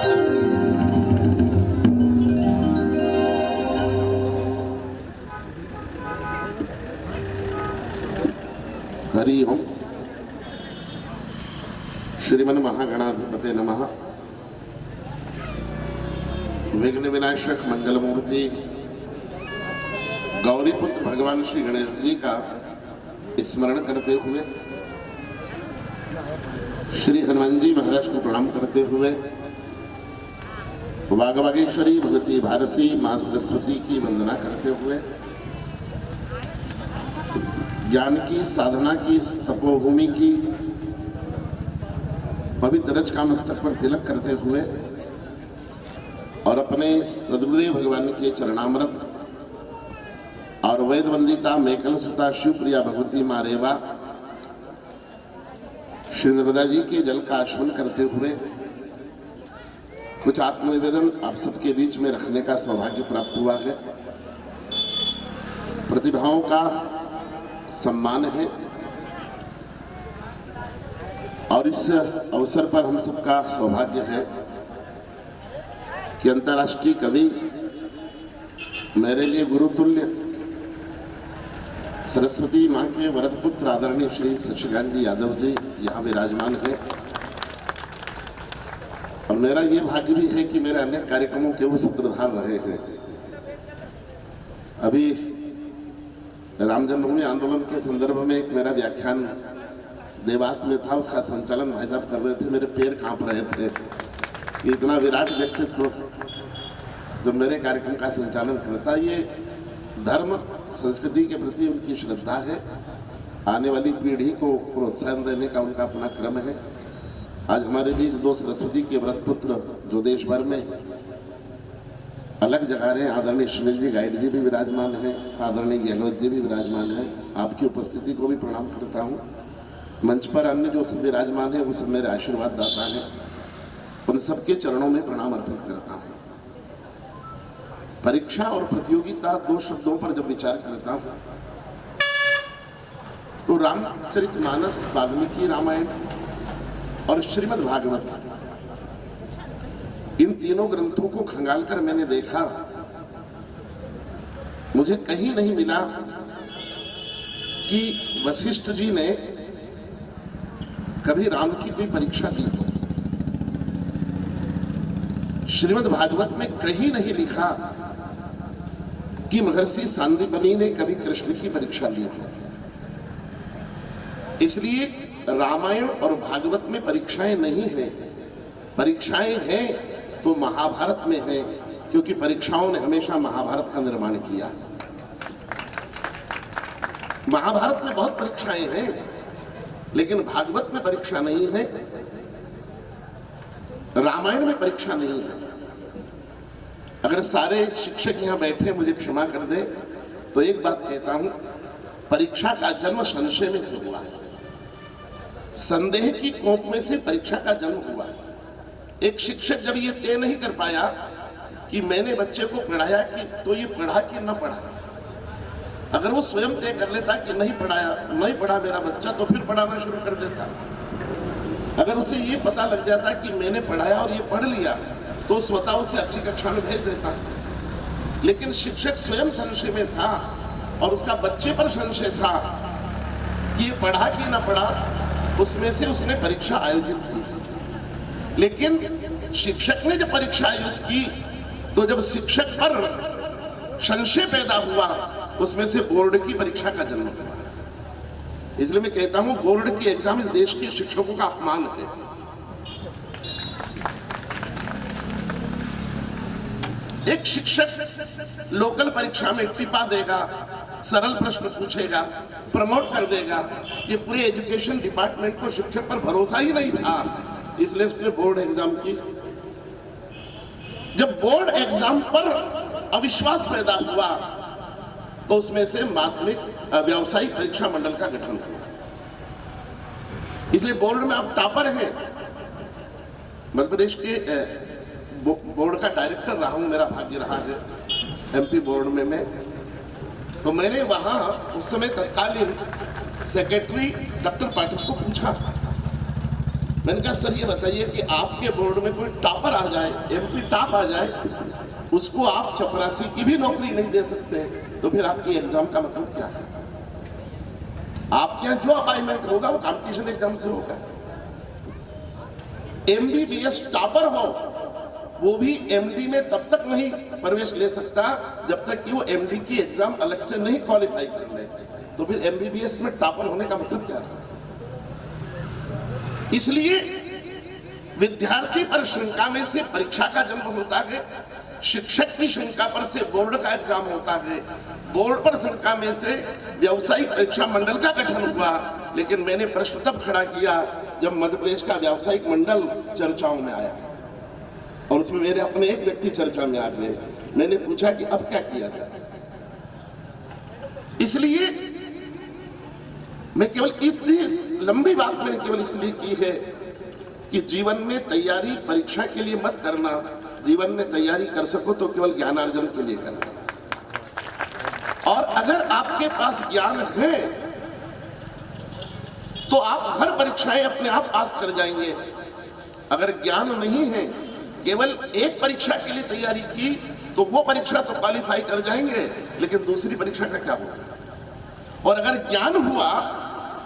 हरि ओम। श्रीमन महागणाधिपते नमः। विघ्न विनाशक मंगलमूर्ति गौरीपुत्र भगवान श्री गणेश जी का स्मरण करते हुए, श्री हनुमान जी महाराज को प्रणाम करते हुए, वागवागेश्वरी भगवती भारती माँ सरस्वती की वंदना करते हुए, ज्ञान की साधना की तपोभूमि की पवित्र रज का मस्तक पर तिलक करते हुए और अपने सद्गुरुदेव भगवान के चरणामृत और वेद वंदिता मेकल सुता शिवप्रिया भगवती माँ रेवा श्री नर्मदा जी के जल का आचमन करते हुए कुछ आत्मनिवेदन आप सबके बीच में रखने का सौभाग्य प्राप्त हुआ है। प्रतिभाओं का सम्मान है और इस अवसर पर हम सबका सौभाग्य है कि अंतर्राष्ट्रीय कवि, मेरे लिए गुरुतुल्य सरस्वती माँ के वरद पुत्र आदरणीय श्री शशिकांत जी यादव जी यहाँ विराजमान है। और मेरा ये भाग्य भी है कि मेरे अन्य कार्यक्रमों के वो सूत्रधार रहे हैं। अभी राम जन्मभूमि आंदोलन के संदर्भ में एक मेरा व्याख्यान देवास में था, उसका संचालन भाई साहब कर रहे थे। मेरे पैर कांप रहे थे कि इतना विराट व्यक्तित्व जो मेरे कार्यक्रम का संचालन करता, ये धर्म संस्कृति के प्रति उनकी श्रद्धा है। आने वाली पीढ़ी को प्रोत्साहन देने का उनका अपना क्रम है। आज हमारे बीच दो सरस्वती के व्रत पुत्र जो देश भर में अलग जगह रहे, आदरणीय सुनील जी गाइड जी भी विराजमान हैं, आदरणीय गहलोत जी भी विराजमान हैं। आपकी उपस्थिति को भी प्रणाम करता हूँ। मंच पर अन्य जो सब विराजमान है वो सब मेरे आशीर्वाद दाता हैं, उन सबके चरणों में प्रणाम अर्पित करता हूँ। परीक्षा और प्रतियोगिता दो शब्दों पर जब विचार करता हूँ तो रामचरितमानस, वाल्मीकि रामायण और श्रीमद् भागवत, इन तीनों ग्रंथों को खंगालकर मैंने देखा, मुझे कहीं नहीं मिला कि वशिष्ठ जी ने कभी राम की कोई परीक्षा ली हो। श्रीमद् भागवत में कहीं नहीं लिखा कि महर्षि सांदीपनि ने कभी कृष्ण की परीक्षा ली हो। इसलिए रामायण और भागवत में परीक्षाएं नहीं हैं। परीक्षाएं हैं तो महाभारत में है, क्योंकि परीक्षाओं ने हमेशा महाभारत का निर्माण किया। महाभारत में बहुत परीक्षाएं हैं, लेकिन भागवत में परीक्षा नहीं है, रामायण में परीक्षा नहीं है। अगर सारे शिक्षक यहाँ बैठे मुझे क्षमा कर दे तो एक बात कहता हूं, परीक्षा का जन्म संशय में से हुआ है। संदेह की कोप में से परीक्षा का जन्म हुआ। एक शिक्षक जब ये तय नहीं कर पाया कि मैंने बच्चे को पढ़ाया कि तो ये पढ़ा कि न पढ़ा, अगर वो स्वयं तय कर लेता कि नहीं पढ़ा मेरा बच्चा, तो फिर पढ़ाना शुरू कर देता। अगर उसे ये पता लग जाता कि मैंने पढ़ाया और ये पढ़ लिया, तो स्वतः उसे अगली कक्षा में भेज देता। लेकिन शिक्षक स्वयं संशय में था और उसका बच्चे पर संशय था कि ये पढ़ा कि ना पढ़ा, उसमें से उसने परीक्षा आयोजित की। लेकिन शिक्षक ने जब परीक्षा आयोजित की तो जब शिक्षक पर संशय पैदा हुआ, उसमें से बोर्ड की परीक्षा का जन्म हुआ। इसलिए मैं कहता हूं, बोर्ड की एग्जाम इस देश के शिक्षकों का अपमान है। एक शिक्षक लोकल परीक्षा में टिपा देगा, सरल प्रश्न पूछेगा, प्रमोट कर देगा। ये पूरे एजुकेशन डिपार्टमेंट को शिक्षक पर भरोसा ही नहीं था, इसलिए उसने बोर्ड एग्जाम की। जब बोर्ड एग्जाम पर अविश्वास पैदा हुआ तो उसमें से माध्यमिक व्यावसायिक परीक्षा मंडल का गठन हुआ। इसलिए बोर्ड में अब टॉपर हैं। मध्य प्रदेश के बोर्ड का डायरेक्टर रहा हूं, मेरा भाग्य रहा है एमपी बोर्ड में मैं। तो मैंने वहां उस समय तत्कालीन सेक्रेटरी डॉक्टर पाठक को पूछा, मैंने कहा सर ये बताइए कि आपके बोर्ड में कोई टॉपर आ जाए, एमपी टॉप आ जाए, उसको आप चपरासी की भी नौकरी नहीं दे सकते, तो फिर आपकी एग्जाम का मतलब क्या है? आपके यहाँ जो अपॉइंटमेंट होगा वो कंपटीशन एग्जाम से होगा। एमबीबीएस टॉपर हो वो भी एमडी में तब तक नहीं प्रवेश ले सकता जब तक कि वो एमडी की एग्जाम अलग से नहीं क्वालिफाई कर ले। तो फिर एमबीबीएस में टॉपर होने का मतलब क्या रहा? इसलिए विद्यार्थी पर शंका में से परीक्षा का जन्म होता है, शिक्षक की शंका पर से बोर्ड का एग्जाम होता है, बोर्ड पर शंका में से व्यावसायिक परीक्षा मंडल का गठन हुआ। लेकिन मैंने प्रश्न तब खड़ा किया जब मध्य प्रदेश का व्यावसायिक मंडल चर्चाओं में आया और उसमें मेरे अपने एक व्यक्ति चर्चा में आ गए। मैंने पूछा कि अब क्या किया जाए। इसलिए मैं केवल इस लंबी बात मैंने केवल इसलिए की है कि जीवन में तैयारी परीक्षा के लिए मत करना, जीवन में तैयारी कर सको तो केवल ज्ञानार्जन के लिए करना। और अगर आपके पास ज्ञान है तो आप हर परीक्षाएं अपने आप पास कर जाएंगे। अगर ज्ञान नहीं है, केवल एक परीक्षा के लिए तैयारी की तो वो परीक्षा तो क्वालिफाई कर जाएंगे, लेकिन दूसरी परीक्षा का क्या होगा? और अगर ज्ञान हुआ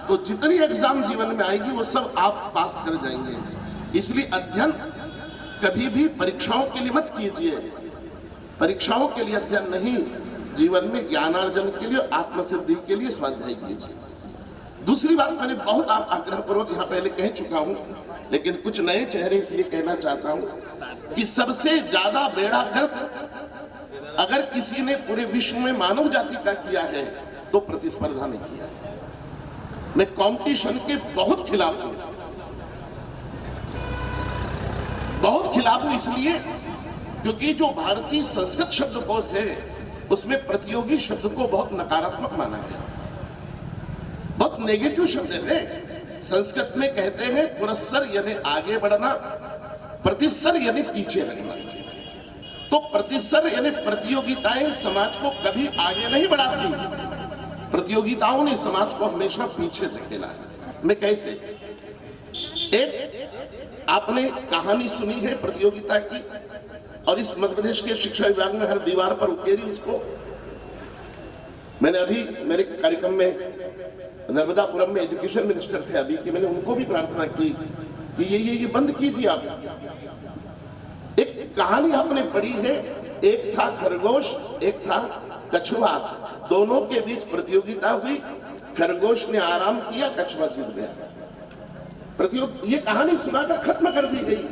तो जितनी एग्जाम जीवन में आएगी वो सब आप पास कर जाएंगे। इसलिए अध्ययन कभी भी परीक्षाओं के लिए मत कीजिए, परीक्षाओं के लिए अध्ययन नहीं, जीवन में ज्ञानार्जन के लिए, आत्मसिद्धि के लिए स्वाध्याय कीजिए। दूसरी बात मैंने बहुत आग्रहपूर्वक यहाँ पहले कह चुका हूँ, लेकिन कुछ नए चेहरे इसलिए कहना चाहता हूँ कि सबसे ज्यादा बेड़ा गर्क अगर किसी ने पूरे विश्व में मानव जाति का किया है तो प्रतिस्पर्धा ने किया। मैं कंपटीशन के बहुत खिलाफ हूं, बहुत खिलाफ हूं इसलिए क्योंकि जो भारतीय संस्कृत शब्दकोश है उसमें प्रतियोगी शब्द को बहुत नकारात्मक माना गया, बहुत नेगेटिव शब्द है। संस्कृत में कहते हैं पुरस्सर यानी आगे बढ़ना, प्रतिस्सर यानी पीछे हटना। तो प्रतिस्सर यानी प्रतियोगिताएं समाज को कभी आगे नहीं बढ़ाती, प्रतियोगिताओं ने समाज को हमेशा पीछे धकेला है। मैं कैसे? एक आपने कहानी सुनी है प्रतियोगिता की, और इस मध्य प्रदेश के शिक्षा विभाग में हर दीवार पर उकेरी उसको। मैंने अभी मेरे कार्यक्रम में नर्मदापुरम में एजुकेशन मिनिस्टर थे अभी कि मैंने उनको भी प्रार्थना की कि ये बंद कीजिए आप। एक कहानी आपने पढ़ी है, एक था खरगोश, एक था कछुआ, दोनों के बीच प्रतियोगिता हुई, खरगोश ने आराम किया, कछुआ जीत गया। ये कहानी सुनाकर खत्म कर दी गई,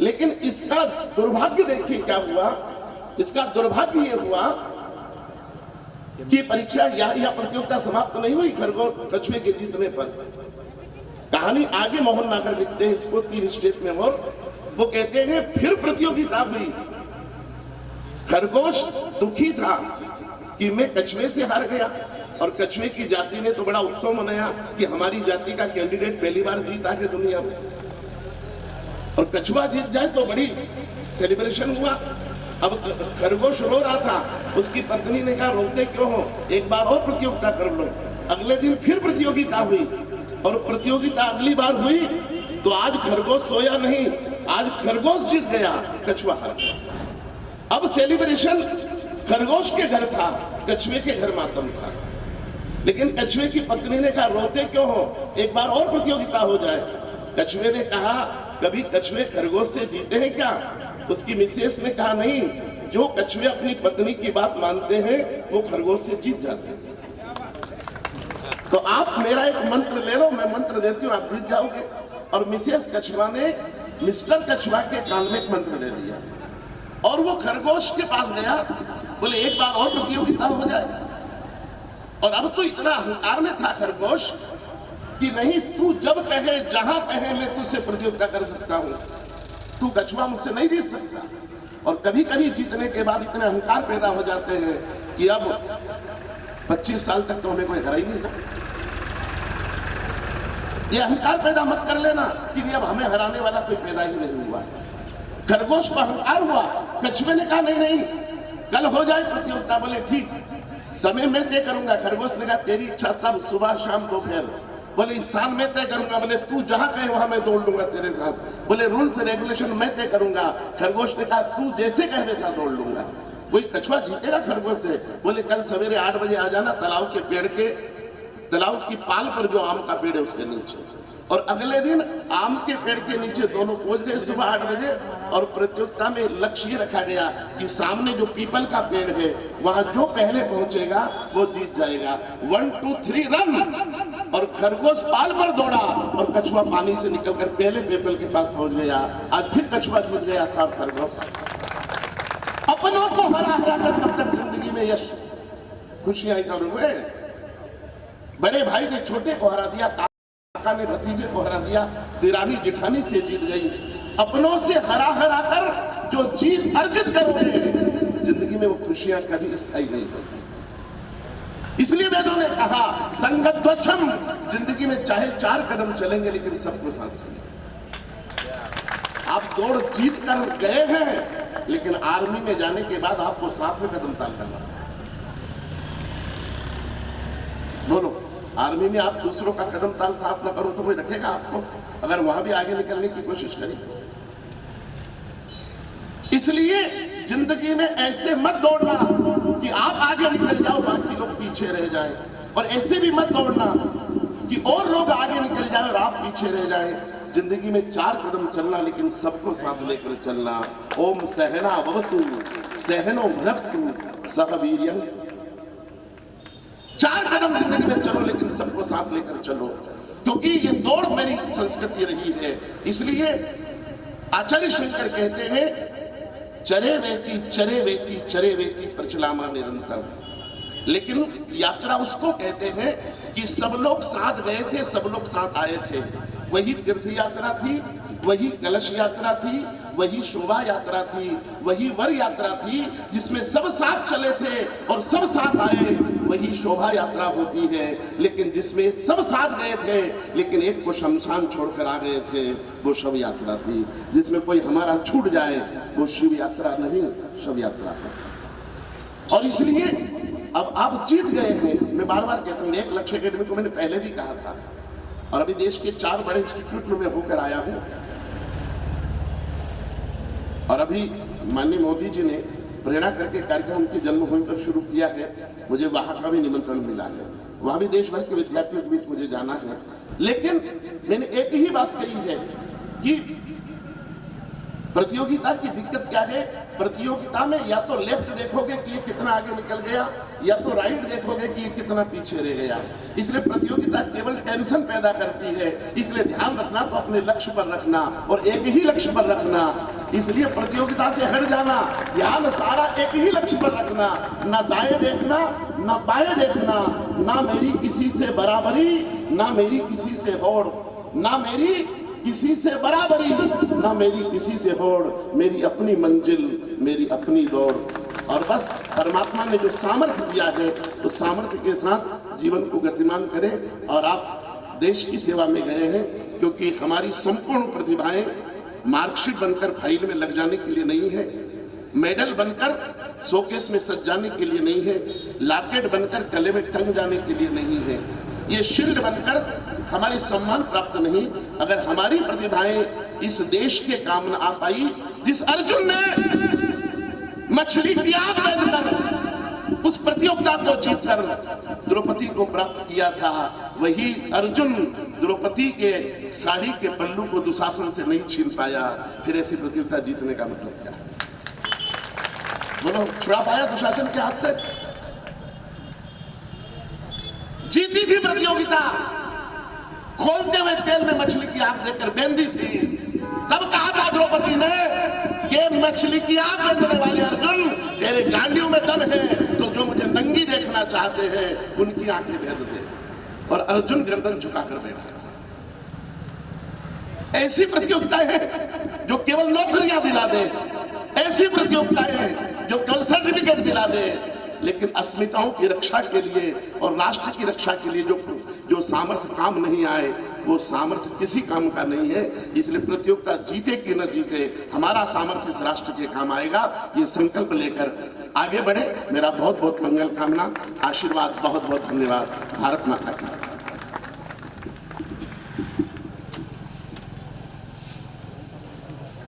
लेकिन इसका दुर्भाग्य देखिए क्या हुआ। इसका दुर्भाग्य ये हुआ कि परीक्षा या प्रतियोगिता समाप्त नहीं हुई खरगोश कछुए के जीतने पर। कहानी आगे मोहन नागर लिखते हैं इसको 3 स्टेप में, और वो कहते हैं फिर प्रतियोगिता हुई, खरगोश दुखी था कि मैं कछुए से हार गया, और कछुए की जाति ने तो बड़ा उत्सव मनाया कि हमारी जाति का कैंडिडेट पहली बार जीता है दुनिया में, और कछुआ जीत जाए तो बड़ी सेलिब्रेशन हुआ। अब खरगोश रो रहा था, उसकी पत्नी ने कहा रोते क्यों हो, एक बार और प्रतियोगिता कर लो। अगले दिन फिर प्रतियोगिता हुई, और प्रतियोगिता अगली बार हुई तो आज खरगोश सोया नहीं, आज खरगोश जीत गया, कछुआ हार गया। अब सेलिब्रेशन खरगोश के घर था, कछुए के घर मातम था। लेकिन कछुए की पत्नी ने कहा रोते क्यों हो, एक बार और प्रतियोगिता हो जाए। कछुए ने कहा कभी कछुए खरगोश से जीते हैं क्या? उसकी मिसेस ने कहा नहीं, जो कछुए अपनी पत्नी की बात मानते हैं वो खरगोश से जीत जाते हैं। तो आप मेरा एक मंत्र ले लो, मैं मंत्र देती हूँ, आप जीत जाओगे। और मिसेस कछुआ ने मिस्टर कछुआ के कान में एक मंत्र दे दिया, और वो खरगोश के पास गया, बोले एक बार और प्रतियोगिता हो जाए। और अब तो इतना अहंकार में था खरगोश कि नहीं, तू जब कहे जहां कहे मैं तुझसे प्रतियोगिता कर सकता हूं, तू कछुआ मुझसे नहीं जीत सकता। और कभी कभी जीतने के बाद इतने अहंकार पैदा हो जाते हैं कि अब 25 साल तक तो हमें कोई हरा ही नहीं सकता। ये अहंकार पैदा मत कर लेना कि नहीं अब हमें हराने वाला कोई पैदा ही नहीं हुआ। खरगोश को अहंकार हुआ, कछुए ने कहा नहीं नहीं कल हो जाए प्रतियोगिता। बोले ठीक, समय मैं तय करूंगा। खरगोश ने कहा तेरी इच्छा तब सुबह शाम दोपहर, बोले स्थान मैं तय करूंगा, बोले तू जहां कहे वहां मैं दौड़ लूंगा तेरे साथ, बोले रूल्स रेगुलेशन मैं तय करूंगा। खरगोश ने कहा तू जैसे कहे वैसा दौड़ लूंगा। कोई कछुआ जीतेगा खरगोश से? बोले कल सवेरे 8 बजे आ जाना, तालाब की पाल पर जो आम का पेड़ है उसके नीचे। और अगले दिन आम के पेड़ के नीचे दोनों पहुंच गए सुबह 8 बजे। और प्रतियोगिता में लक्ष्य ये रखा गया कि सामने जो पीपल का पेड़ है वहां जो पहले पहुंचेगा वो जीत जाएगा। 1 2 3 रन। और खरगोश पाल पर दौड़ा और कछुआ पानी से निकलकर पहले पीपल के पास पहुंच गया। आज फिर कछुआ जीत गया था। खरगोश अपनों को हरा हरा कर कब तक जिंदगी में यश खुशियां इकट्ठा हुए। बड़े भाई ने छोटे को हरा दिया, काका ने भतीजे को हरा दिया, दिरानी जिठानी से जीत गई। अपनों से हरा हरा कर जो जीत अर्जित करोगे जिंदगी में वो खुशियां कभी स्थायी नहीं होती। इसलिए वेदों ने कहा संगत्वच्छम, जिंदगी में चाहे 4 कदम चलेंगे लेकिन सबको साथ चलेंगे। आप दौड़ जीत कर गए हैं लेकिन आर्मी में जाने के बाद आपको साथ में कदम ताल करना। बोलो, आर्मी में आप दूसरों का कदम ताल साथ न करो तो कोई रखेगा आपको? अगर वहां भी आगे निकलने की कोशिश करें। इसलिए जिंदगी में ऐसे मत दौड़ना कि आप आगे निकल जाओ बाकी लोग पीछे रह जाएं, और ऐसे भी मत दौड़ना कि और लोग आगे निकल जाए और आप पीछे रह जाएं। जिंदगी में 4 कदम चलना लेकिन सबको साथ लेकर चलना। ओम सहना भवतु सहनो भुनक्तु सह वीर्यं। 4 कदम जिंदगी में चलो लेकिन सबको साथ लेकर चलो, क्योंकि ये दौड़ मेरी संस्कृति रही है। इसलिए आचार्य शंकर कहते हैं चरे वेति प्रचलामा निरंतर। लेकिन यात्रा उसको कहते हैं कि सब लोग साथ गए थे, सब लोग साथ आए थे। वही तीर्थ यात्रा थी, वही कलश यात्रा थी, वही शोभा यात्रा थी, वही वर यात्रा थी जिसमें सब साथ चले थे और सब साथ आए। वही शोभा यात्रा होती है। लेकिन जिसमें सब साथ गए थे लेकिन एक को शमशान छोड़कर आ गए थे, वो शव यात्रा थी। जिसमें कोई हमारा छूट जाए वो शिव यात्रा नहीं, शव यात्रा है। और इसलिए अब आप जीत गए हैं। मैं बार बार कहता हूँ, एक लक्ष्य अकेडमी को मैंने पहले भी कहा था, और अभी देश के 4 बड़े इंस्टीट्यूट में मैं होकर आया हूं। और अभी माननीय मोदी जी ने प्रेरणा करके कार्यक्रम उनकी जन्मभूमि पर शुरू किया है। मुझे वहां का भी निमंत्रण मिला है, वहां भी देश भर के विद्यार्थियों के बीच मुझे जाना है। लेकिन मैंने एक ही बात कही है कि प्रतियोगिता की दिक्कत क्या है? प्रतियोगिता में या तो लेफ्ट देखोगे कि ये कितना आगे निकल गया, या तो राइट देखोगे कि ये कितना पीछे रह गया। इसलिए प्रतियोगिता केवल टेंशन पैदा करती है। इसलिए ध्यान रखना तो अपने लक्ष्य पर रखना और एक ही लक्ष्य पर रखना। इसलिए प्रतियोगिता से हट जाना, ध्यान सारा एक ही लक्ष्य पर रखना। ना दाएं देखना, ना बाएं देखना, ना मेरी किसी से बराबरी, ना मेरी किसी से होड़, ना मेरी किसी से बराबरी, ना मेरी किसी से होड़, मेरी अपनी मंजिल, मेरी अपनी दौड़। और बस परमात्मा ने जो सामर्थ्य दिया है उस सामर्थ्य के साथ जीवन को गतिमान करें। और आप देश की सेवा में गए हैं, क्योंकि हमारी संपूर्ण प्रतिभाएं मार्कशीट बनकर फाइल में लग जाने के लिए नहीं है, मेडल बनकर शोकेस में सज जाने के लिए नहीं है, लॉकेट बनकर गले में टंग जाने के लिए नहीं है, ये शील्ड बनकर हमारे सम्मान प्राप्त नहीं। अगर हमारी प्रतिभाएं इस देश के काम न आ पाई, जिस अर्जुन ने मछली की आग बांधकर उस प्रतियोगिता को जीतकर द्रौपदी को प्राप्त किया था, वही अर्जुन द्रौपदी के साड़ी के पल्लू को दुशासन से नहीं छीन पाया। फिर ऐसी प्रतियोगिता जीतने का मतलब क्या है? बोलो, छुड़ा पाया दुशासन के हाथ से? जीती थी प्रतियोगिता, खोलते हुए तेल में मछली की आग देकर बेंदी थी। तब कहा था द्रौपदी ने, ये मछली की आग बेंधने वाले अर्जुन, तेरे गांडियों में दम है, तो जो मुझे नंगी देखना चाहते हैं उनकी आंखें भेद दे। और अर्जुन गर्दन झुकाकर बैठा। ऐसी प्रतियोगिताएं हैं जो केवल नौकरियां दिला दे, ऐसी प्रतियोगिताएं हैं जो केवल सर्टिफिकेट दिला दे, लेकिन अस्मिताओं की रक्षा के लिए और राष्ट्र की रक्षा के लिए जो सामर्थ्य काम नहीं आए, वो सामर्थ्य किसी काम का नहीं है। इसलिए प्रतियोगिता जीते कि न जीते, हमारा सामर्थ्य इस राष्ट्र के काम आएगा। ये संकल्प लेकर आगे बढ़े। मेरा बहुत बहुत मंगल कामना, आशीर्वाद, बहुत बहुत धन्यवाद। भारत माता की।